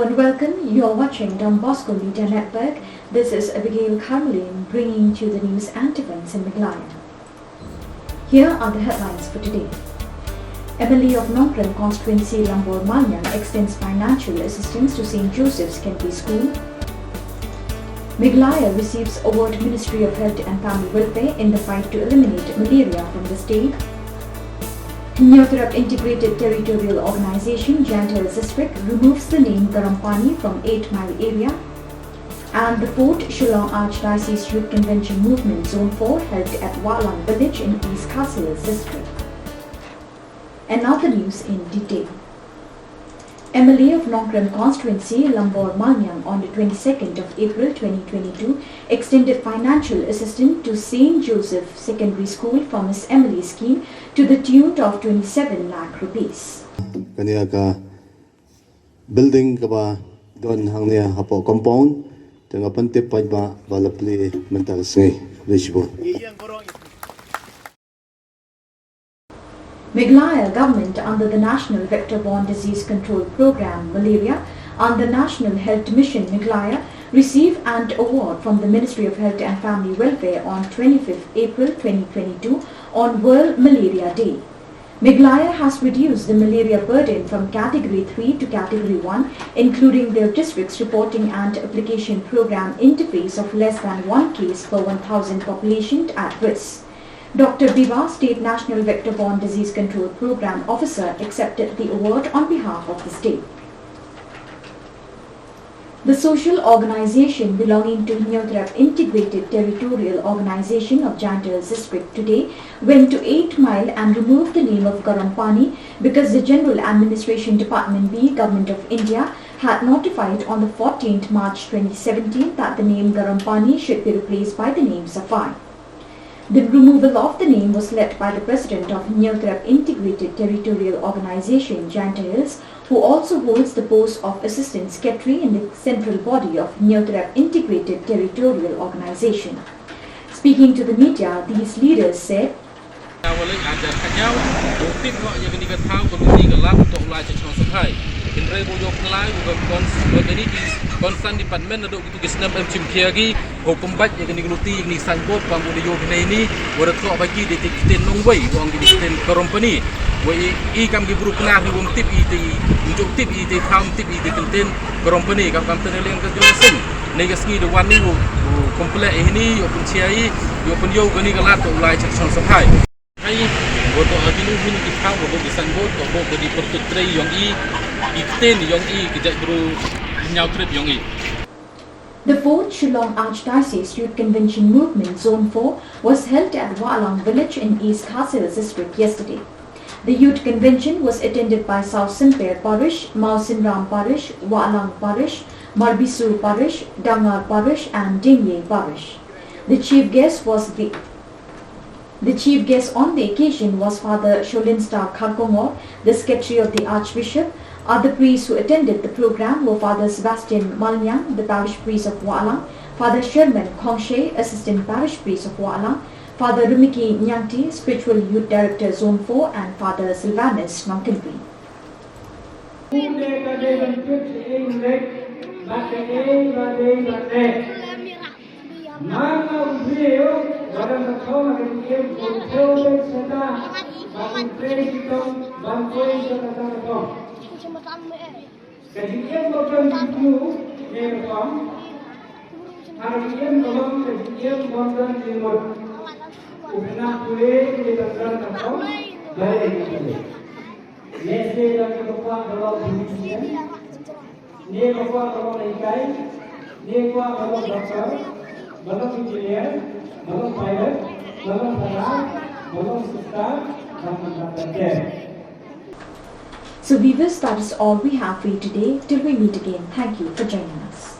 and welcome. You are watching Don Bosco Media Network. This is Abigail Carmelin bringing you the news and events in Meghalaya. Here are the headlines for today. MLA of Nongkrem Constituency Lambor Manyang extends financial assistance to St. Joseph's Secondary School. Meghalaya receives award Ministry of Health and Family Welfare in the fight to eliminate malaria from the state. Nyothrap Integrated Territorial Organization, Jandhel District, removes the name Garampani from 8 Mile area. And the 4th Shillong Archdiocese Youth Convention Movement Zone 4 held at Walang Village in East Castle District. And now the news in detail. MLA of Nongkrem Constituency Lambor Manyang on the 22nd of April 2022 extended financial assistance to St. Joseph Secondary School from his MLA scheme to the tune of 27 lakh rupees. Kaniya ka building ka ba doon hang niya hapo compound tengah pantip pa ba balapli mental ngay lisbo. Meghalaya government under the National Vector-Borne Disease Control Program Malaria and the National Health Mission Meghalaya received an award from the Ministry of Health and Family Welfare on 25th April 2022 on World Malaria Day. Meghalaya has reduced the malaria burden from Category 3 to Category 1, including their district's reporting and application program interface of less than 1 case per 1,000 population at risk. Dr. Biva, State National Vector-Borne Disease Control Program Officer, accepted the award on behalf of the state. The social organization belonging to Nyothrap Integrated Territorial Organization of Jandhel District today went to 8 Mile and removed the name of Garampani because the General Administration Department B, Government of India, had notified on the 14th March 2017 that the name Garampani should be replaced by the name Safai. The removal of the name was led by the President of Nyothrap Integrated Territorial Organization, Jandhel, who also holds the post of Assistant Secretary in the central body of Nyothrap Integrated Territorial Organization. Speaking to the media, these leaders said, Concern department na itu kisnam emcim kiagi hukum baik yang digeluti ni sangkut bangun yo ini waratlo bagi detektif nongway uang detektif company wai kam gibru kena ni wong tip itu unjuk tip itu tham tip itu content company kam teneleng ke jelasin negasni the one ni komplek ini yo penciai yo penyo gani galat ulai section sampai hai boto adinu hini kita boto disangkut boto di pertutre yang ikten yang kejak guru. The 4th Shillong Archdiocese Youth Convention Movement Zone 4 was held at Walang Village in East Castle District yesterday. The youth convention was attended by South Simper Parish, Mausinram Parish, Walang Parish, Marbisu Parish, Dangar Parish and Dingye Parish. The chief guest on the occasion was Father Sholinstar Khakongor, the Secretary of the Archbishop. Other priests who attended the program were Father Sebastian Malnyang, the Parish Priest of Walang, Father Sherman Kongshe, Assistant Parish Priest of Walang, Father Rumiki Nyangti, Spiritual Youth Director Zone 4 and Father Sylvanus Nongkinpi. Kejadian program itu direkam, harian dalam kejadian program dimod. Ubena boleh dilakukan atau boleh dilakukan. Nese lagi lupa kalau bisnisnya, ni lupa kalau ikai, ni lupa kalau dokter, belum engineer, belum pilot, belum perawat, belum staff, dan mendapatkan. So viewers, that is all we have for you today. Till we meet again, thank you for joining us.